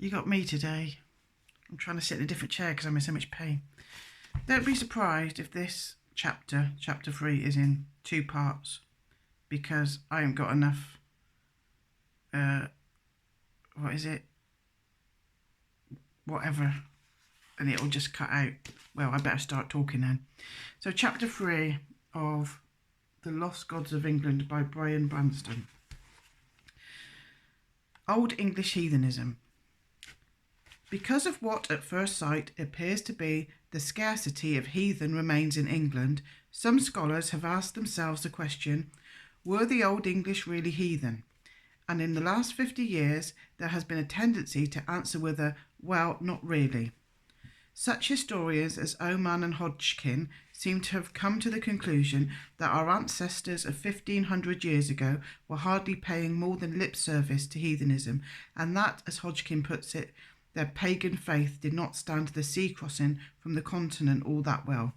You got me today. I'm trying to sit in a different chair because I'm in so much pain. Don't be surprised if this chapter 3, is in 2 parts, because I haven't got enough, whatever, and it'll just cut out. Well, I better start talking then. So chapter 3 of The Lost Gods of England by Brian Branston. Old English Heathenism. Because of what at first sight appears to be the scarcity of heathen remains in England, some scholars have asked themselves the question, were the Old English really heathen? And in the last 50 years, there has been a tendency to answer with a, well, not really. Such historians as Oman and Hodgkin seem to have come to the conclusion that our ancestors of 1500 years ago were hardly paying more than lip service to heathenism, and that, as Hodgkin puts it, their pagan faith did not stand the sea crossing from the continent all that well.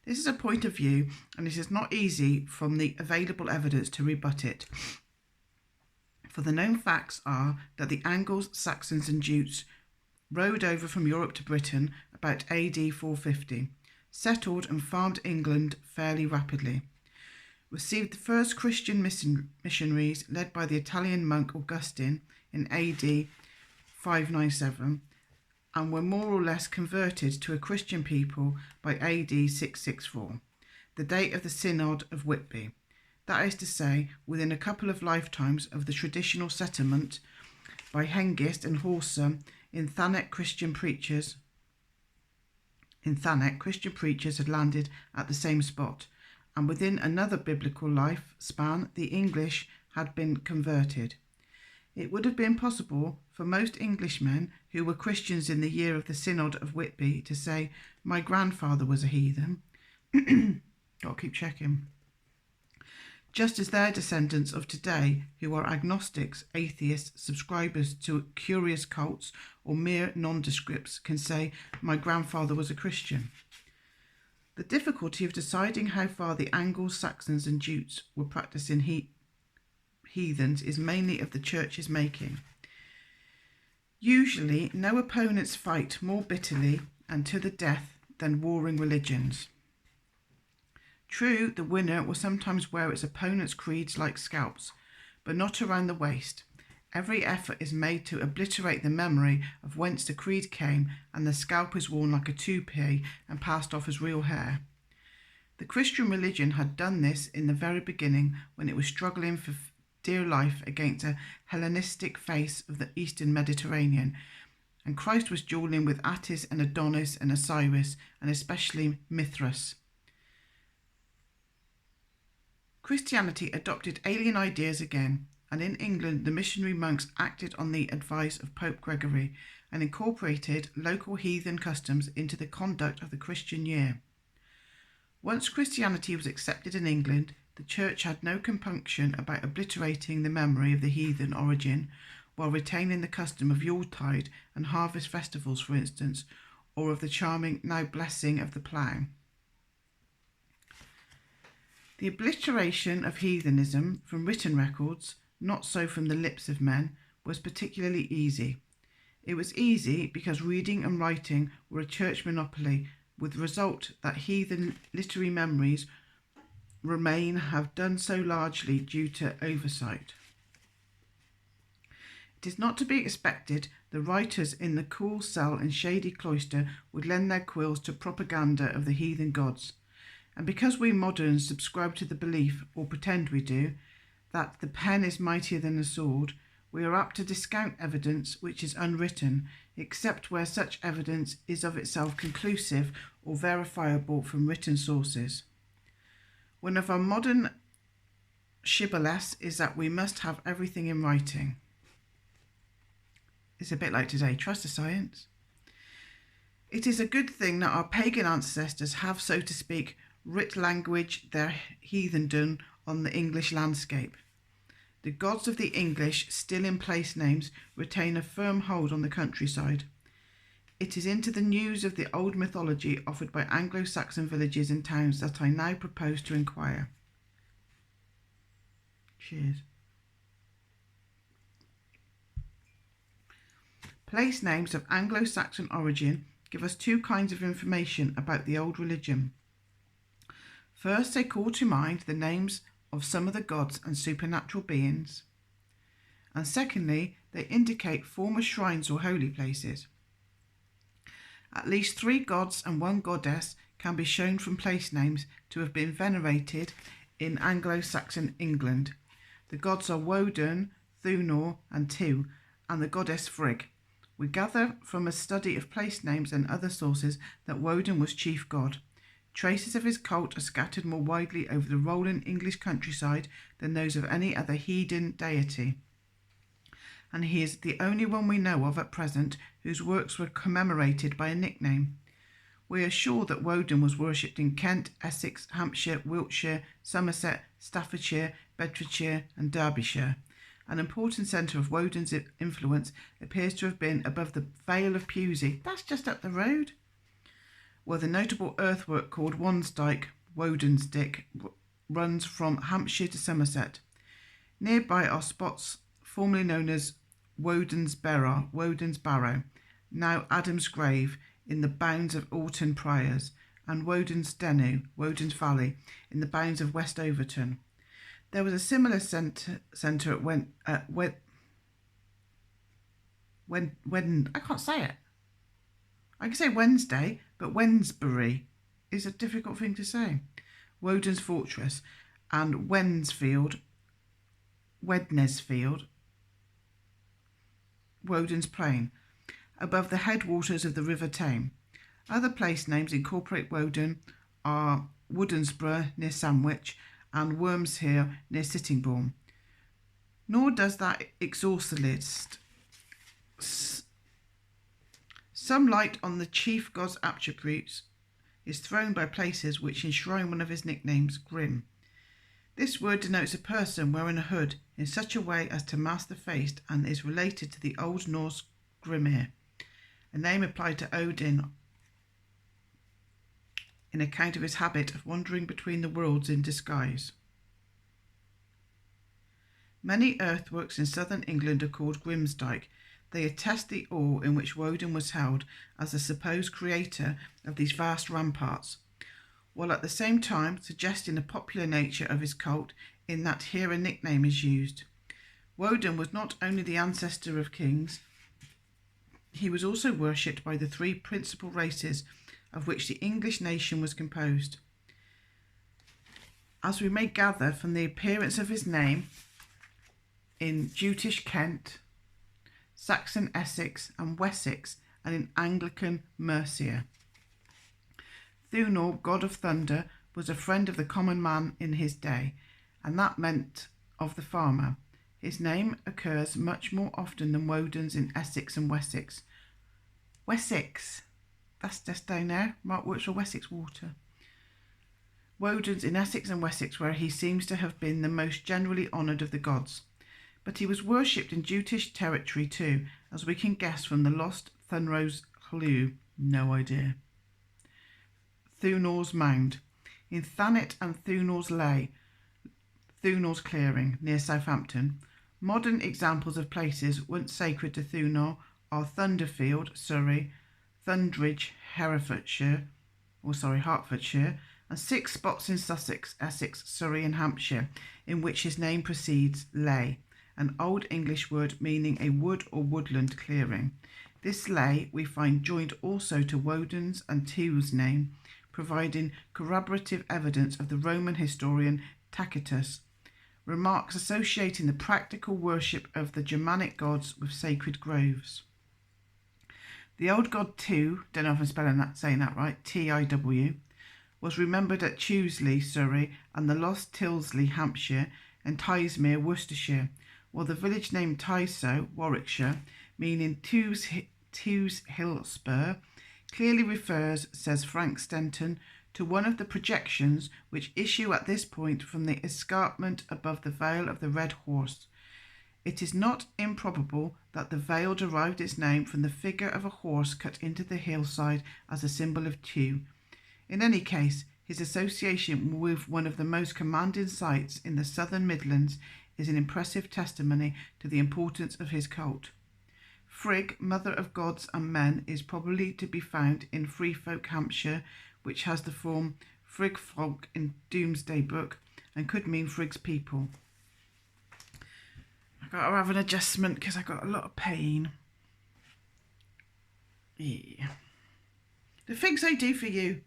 This is a point of view, and it is not easy from the available evidence to rebut it. For the known facts are that the Angles, Saxons and Jutes rode over from Europe to Britain about AD 450, settled and farmed England fairly rapidly, received the first Christian missionaries led by the Italian monk Augustine in AD 597, and were more or less converted to a Christian people by AD 664, the date of the Synod of Whitby. That is to say, within a couple of lifetimes of the traditional settlement by Hengist and Horsa in Thanet, Christian preachers had landed at the same spot, and within another biblical life span, the English had been converted. It would have been possible for most Englishmen who were Christians in the year of the Synod of Whitby to say, my grandfather was a heathen. Gotta keep checking. Just as their descendants of today, who are agnostics, atheists, subscribers to curious cults, or mere nondescripts, can say, my grandfather was a Christian. The difficulty of deciding how far the Angles, Saxons and Jutes were practicing heathens is mainly of the church's making. Usually, no opponents fight more bitterly and to the death than warring religions. True, the winner will sometimes wear its opponent's creeds like scalps, but not around the waist. Every effort is made to obliterate the memory of whence the creed came, and the scalp is worn like a toupee and passed off as real hair. The Christian religion had done this in the very beginning, when it was struggling for dear life against a Hellenistic face of the Eastern Mediterranean, and Christ was dueling with Attis and Adonis and Osiris, and especially Mithras. Christianity adopted alien ideas again, and in England the missionary monks acted on the advice of Pope Gregory and incorporated local heathen customs into the conduct of the Christian year. Once Christianity was accepted in England, the Church had no compunction about obliterating the memory of the heathen origin, while retaining the custom of Yuletide and harvest festivals, for instance, or of the charming now blessing of the plough. The obliteration of heathenism from written records, not so from the lips of men, was particularly easy. It was easy because reading and writing were a church monopoly, with the result that heathen literary memories have done so largely due to oversight. It is not to be expected the writers in the cool cell and shady cloister would lend their quills to propaganda of the heathen gods. And because we moderns subscribe to the belief, or pretend we do, that the pen is mightier than the sword, we are apt to discount evidence which is unwritten, except where such evidence is of itself conclusive or verifiable from written sources. One of our modern shibboleths is that we must have everything in writing. It's a bit like today, trust the science. It is a good thing that our pagan ancestors have, so to speak, writ language their heathendom on the English landscape. The gods of the English, still in place names, retain a firm hold on the countryside. It is into the news of the old mythology offered by Anglo-Saxon villages and towns that I now propose to inquire. Cheers. Place names of Anglo-Saxon origin give us two kinds of information about the old religion. First, they call to mind the names of some of the gods and supernatural beings. And secondly, they indicate former shrines or holy places. At least 3 gods and 1 goddess can be shown from place names to have been venerated in Anglo-Saxon England. The gods are Woden, Thunor and Tu, and the goddess Frigg. We gather from a study of place names and other sources that Woden was chief god. Traces of his cult are scattered more widely over the rolling English countryside than those of any other heathen deity, and he is the only one we know of at present whose works were commemorated by a nickname. We are sure that Woden was worshipped in Kent, Essex, Hampshire, Wiltshire, Somerset, Staffordshire, Bedfordshire and Derbyshire. An important centre of Woden's influence appears to have been above the Vale of Pewsey. That's just up the road. Where the notable earthwork called Wansdyke, Wodensdyke, runs from Hampshire to Somerset. Nearby are spots formerly known as Woden's Barrow, now Adam's Grave, in the bounds of Alton Priors, and Woden's Dennu, Woden's Valley, in the bounds of West Overton. There was a similar centre at I can't say it. I can say Wednesday, but Wednesbury is a difficult thing to say. Woden's Fortress and Wednesfield, Woden's Plain, above the headwaters of the River Tame. Other place names incorporate Woden are Woodensborough near Sandwich and Wormshere near Sittingbourne. Nor does that exhaust the list. Some light on the chief god's attributes is thrown by places which enshrine one of his nicknames, Grim. This word denotes a person wearing a hood in such a way as to mask the face and is related to the Old Norse Grimir, a name applied to Odin in account of his habit of wandering between the worlds in disguise. Many earthworks in southern England are called Grimsdyke. They attest the awe in which Woden was held as the supposed creator of these vast ramparts, while at the same time suggesting the popular nature of his cult in that here a nickname is used. Woden was not only the ancestor of kings, he was also worshipped by the 3 principal races of which the English nation was composed. As we may gather from the appearance of his name in Jutish Kent, Saxon Essex and Wessex, and in Anglican Mercia. Thunor, god of thunder, was a friend of the common man in his day, and that meant of the farmer. His name occurs much more often than Woden's in Essex and Wessex. Wessex, that's just down there. Mark works for Wessex Water. Woden's in Essex and Wessex, where he seems to have been the most generally honoured of the gods. But he was worshipped in Jutish territory too, as we can guess from the lost Thunrose Llw. No idea. Thunor's Mound. In Thanet and Thunor's Ley, Thunor's Clearing, near Southampton. Modern examples of places once sacred to Thunor are Thunderfield, Surrey, Thundridge, Hertfordshire, and 6 spots in Sussex, Essex, Surrey and Hampshire, in which his name precedes Ley, an Old English word meaning a wood or woodland clearing. This ley we find joined also to Woden's and Tu's name, providing corroborative evidence of the Roman historian Tacitus, remarks associating the practical worship of the Germanic gods with sacred groves. The old god Tu, don't know if I'm saying that right, Tiw, was remembered at Chewsley, Surrey, and the lost Tilsley, Hampshire, and Tysmere, Worcestershire, while the village name Tysoe, Warwickshire, meaning Tu's Hill Spur, clearly refers, says Frank Stenton, to one of the projections which issue at this point from the escarpment above the Vale of the Red Horse. It is not improbable that the vale derived its name from the figure of a horse cut into the hillside as a symbol of Tu. In any case, his association with one of the most commanding sites in the southern Midlands is an impressive testimony to the importance of his cult. Frigg, mother of gods and men, is probably to be found in Free Folk, Hampshire, which has the form Frigg Folk in Domesday Book and could mean Frigg's people. I've got to have an adjustment because I've got a lot of pain. Yeah. The things I do for you.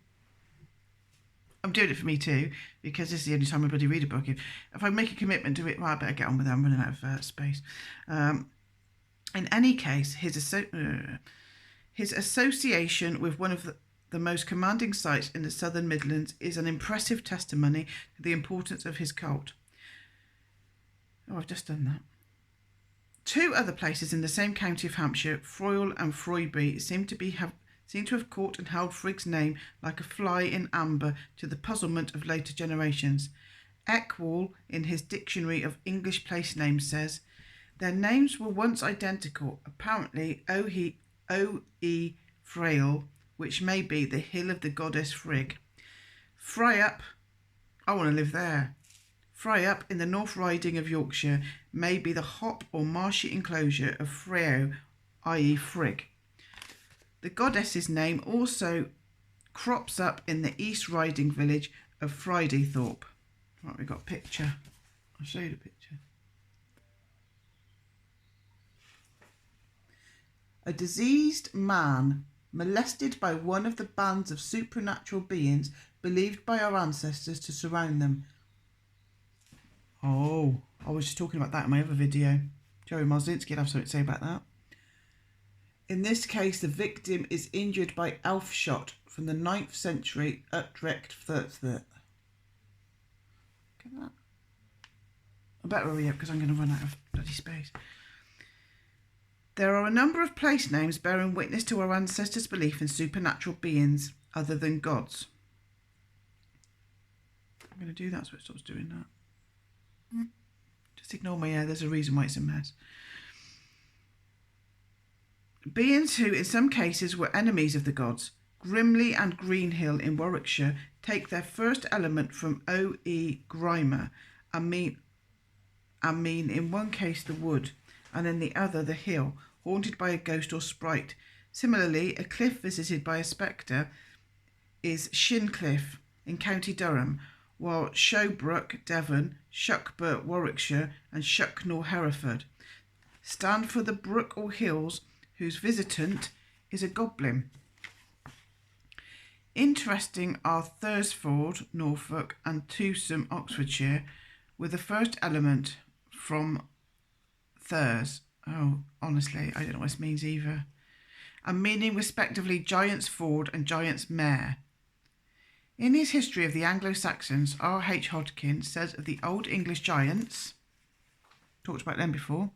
I'm doing it for me too, because this is the only time I bloody read a book. If I make a commitment to it, well, I better get on with it. I'm running out of space. In any case, his association with one of the most commanding sites in the Southern Midlands is an impressive testimony to the importance of his cult. Oh, I've just done that. Two other places in the same county of Hampshire, Froyle and Froybury, seem to have caught and held Frigg's name like a fly in amber to the puzzlement of later generations. Eckwall, in his Dictionary of English Place Names, says, their names were once identical, apparently O.E. Frail, which may be the hill of the goddess Frigg. Fryup, I want to live there. Fryup in the North Riding of Yorkshire may be the hop or marshy enclosure of Freyo, i.e. Frigg. The goddess's name also crops up in the East Riding village of Fridaythorpe. Right, we've got a picture. I'll show you the picture. A diseased man molested by one of the bands of supernatural beings believed by our ancestors to surround them. Oh, I was just talking about that in my other video. Jerry Moslinski would have something to say about that. In this case, the victim is injured by elf shot from the 9th century Utrecht. Look at that. I better hurry up because I'm going to run out of bloody space. There are a number of place names bearing witness to our ancestors' belief in supernatural beings other than gods. I'm going to do that so it stops doing that. Just ignore my hair, there's a reason why it's a mess. Beings who in some cases were enemies of the gods, Grimley and Greenhill in Warwickshire, take their first element from O.E. Grimer and mean in one case the wood and in the other the hill, haunted by a ghost or sprite. Similarly, a cliff visited by a spectre is Shincliffe in County Durham, while Showbrook, Devon, Shuckburt, Warwickshire and Shucknall, Hereford, stand for the brook or hills whose visitant is a goblin. Interesting are Thursford, Norfolk and Tewsome, Oxfordshire, with the first element from Thurs. Oh, honestly, I don't know what this means either. And meaning respectively Giant's Ford and Giant's Mare. In his History of the Anglo-Saxons, R.H. Hodkin says of the Old English giants, talked about them before,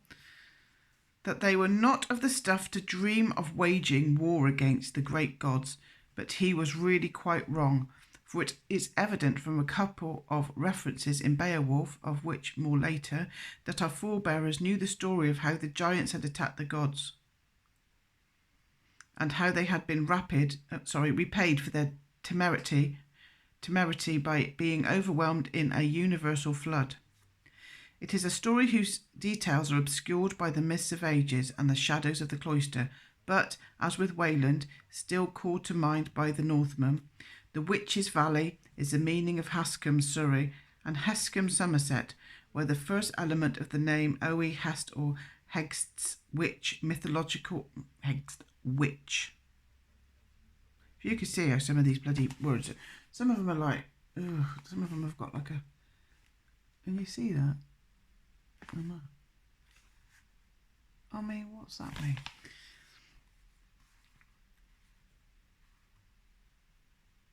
that they were not of the stuff to dream of waging war against the great gods, but he was really quite wrong, for it is evident from a couple of references in Beowulf, of which more later, that our forebearers knew the story of how the giants had attacked the gods and how they had been repaid for their temerity by being overwhelmed in a universal flood. It is a story whose details are obscured by the mists of ages and the shadows of the cloister, but, as with Wayland, still called to mind by the Northmen. The Witches' Valley is the meaning of Hascombe, Surrey, and Hescombe, Somerset, where the first element of the name Owe Hest or Hegst's witch, mythological Hegst witch. If you could see how some of these bloody words, some of them are like, ugh, some of them have got like a, can you see that? I mean, what's that mean?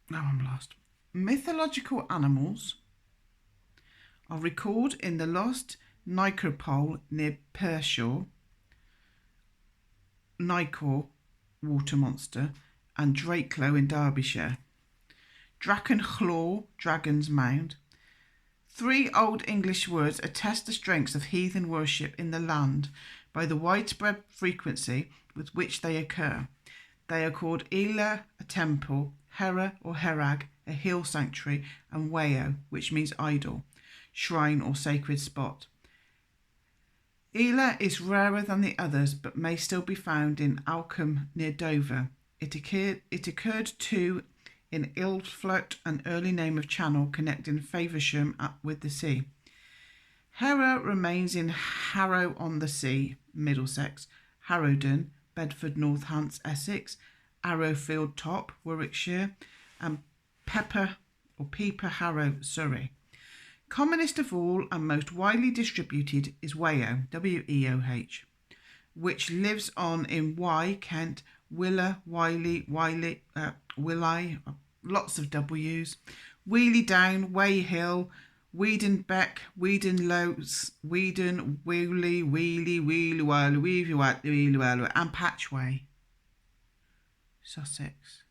Now I'm lost. Mythological animals are recorded in the lost necropole near Pershore, Nicor, water monster, and Drakelow in Derbyshire. Drachenchlaw, dragon's mound. 3 Old English words attest the strengths of heathen worship in the land by the widespread frequency with which they occur. They are called Ela, a temple, Hera or Herag, a hill sanctuary, and Weo, which means idol, shrine or sacred spot. Ela is rarer than the others, but may still be found in Alcombe near Dover. It occurred too in Ilflot, an early name of channel connecting Faversham up with the sea. Hera remains in Harrow-on-the-Sea, Middlesex, Harrowden, Bedford North Hants, Essex, Arrowfield Top, Warwickshire, and Peeper Harrow, Surrey. Commonest of all and most widely distributed is Weoh, W-E-O-H, which lives on in Kent, Willa, Wiley, lots of W's, Wheely Down, Way Hill, Weedon Beck, Weedon Lowes, Weedon, Wheely, and Patchway, Sussex.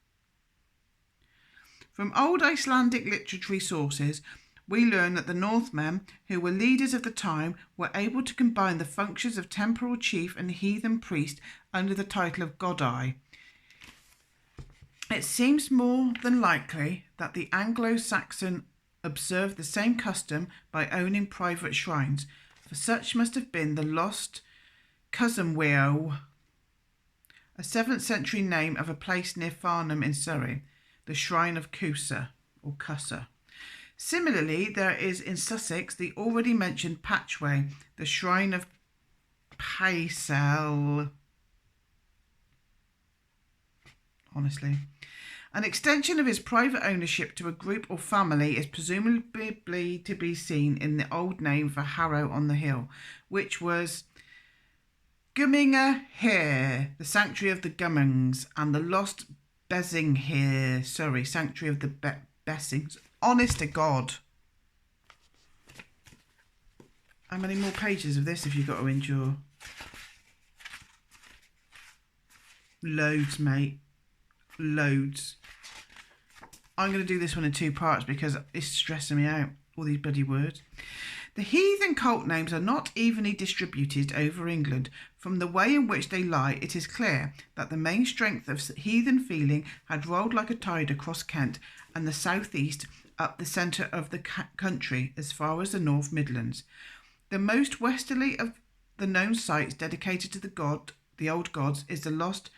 From old Icelandic literary sources, we learn that the Northmen, who were leaders of the time, were able to combine the functions of temporal chief and heathen priest under the title of Godai. It seems more than likely that the Anglo-Saxon observed the same custom by owning private shrines, for such must have been the lost Cusumweoh, a 7th century name of a place near Farnham in Surrey, the shrine of Cusa or Cussa. Similarly, there is in Sussex the already mentioned Patchway, the shrine of Paisel. Honestly. An extension of his private ownership to a group or family is presumably to be seen in the old name for Harrow on the Hill, which was Gumminga Here, the sanctuary of the Gummings, and the lost Besinghere, Surrey, sanctuary of the Bessings. Honest to God. How many more pages of this have you got to endure? Loads, mate. Loads. I'm going to do this one in 2 parts because it's stressing me out, all these bloody words. The heathen cult names are not evenly distributed over England. From the way in which they lie, it is clear that the main strength of heathen feeling had rolled like a tide across Kent and the southeast up the centre of the country as far as the North Midlands. The most westerly of the known sites dedicated to the old gods is the lost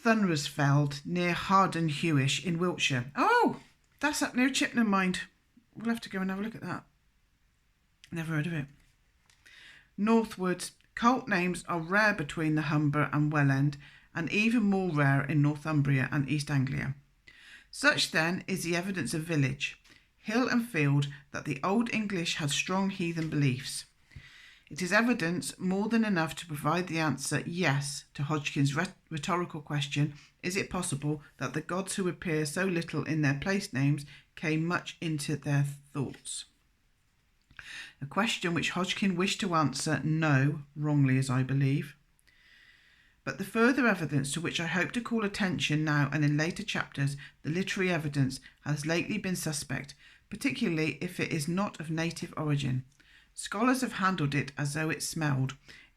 Thundersfeld near Harden Hewish in Wiltshire. Oh, that's up near Chippenham, mind. We'll have to go and have a look at that. Never heard of it. Northwards, cult names are rare between the Humber and Welland, and even more rare in Northumbria and East Anglia. Such then is the evidence of village, hill and field that the Old English had strong heathen beliefs. It is evidence more than enough to provide the answer yes to Hodgkin's rhetorical question, is it possible that the gods who appear so little in their place names came much into their thoughts? A question which Hodgkin wished to answer no, wrongly as I believe. But the further evidence to which I hope to call attention now and in later chapters, the literary evidence, has lately been suspect, particularly if it is not of native origin. Scholars have handled it as though it smelled.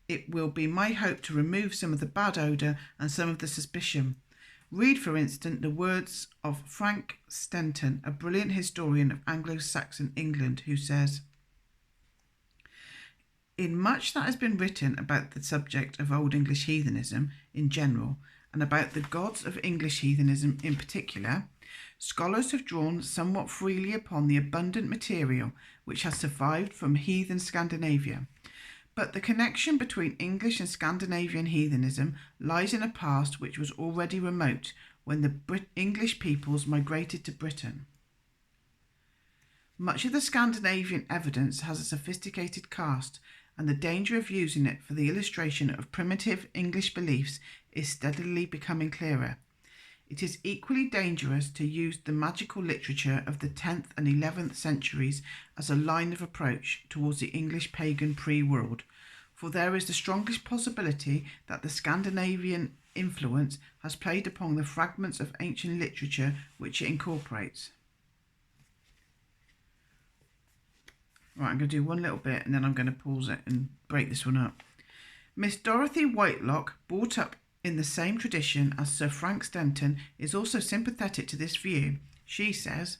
It will be my hope to remove some of the bad odour and some of the suspicion. Read, for instance, the words of Frank Stenton, a brilliant historian of Anglo-Saxon England, who says, "In much that has been written about the subject of Old English heathenism in general, and about the gods of English heathenism in particular, scholars have drawn somewhat freely upon the abundant material which has survived from heathen Scandinavia. But the connection between English and Scandinavian heathenism lies in a past which was already remote, when the English peoples migrated to Britain. Much of the Scandinavian evidence has a sophisticated cast, and the danger of using it for the illustration of primitive English beliefs is steadily becoming clearer. It is equally dangerous to use the magical literature of the 10th and 11th centuries as a line of approach towards the English pagan pre-world, for there is the strongest possibility that the Scandinavian influence has played upon the fragments of ancient literature which it incorporates." Right, I'm going to do one little bit and then I'm going to pause it and break this one up. Miss Dorothy Whitelock, brought up in the same tradition as Sir Frank Stenton, is also sympathetic to this view. She says,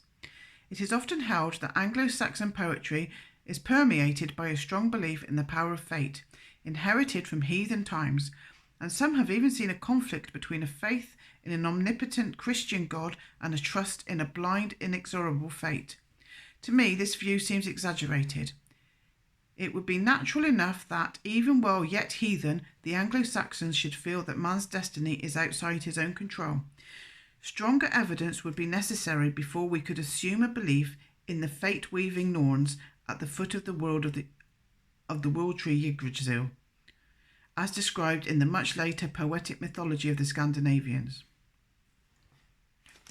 "It is often held that Anglo-Saxon poetry is permeated by a strong belief in the power of fate, inherited from heathen times, and some have even seen a conflict between a faith in an omnipotent Christian God and a trust in a blind, inexorable fate. To me, this view seems exaggerated. It would be natural enough that, even while yet heathen, the Anglo-Saxons should feel that man's destiny is outside his own control. Stronger evidence would be necessary before we could assume a belief in the fate-weaving Norns at the foot of the world tree Yggdrasil, as described in the much later poetic mythology of the Scandinavians.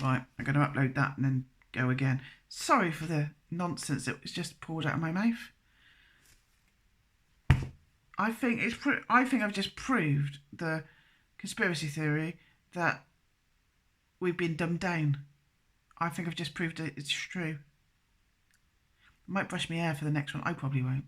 Right, I'm going to upload that and then go again. Sorry for the nonsense that was just poured out of my mouth. I think I've just proved the conspiracy theory that we've been dumbed down. I think I've just proved it's true. I might brush my hair for the next one. I probably won't.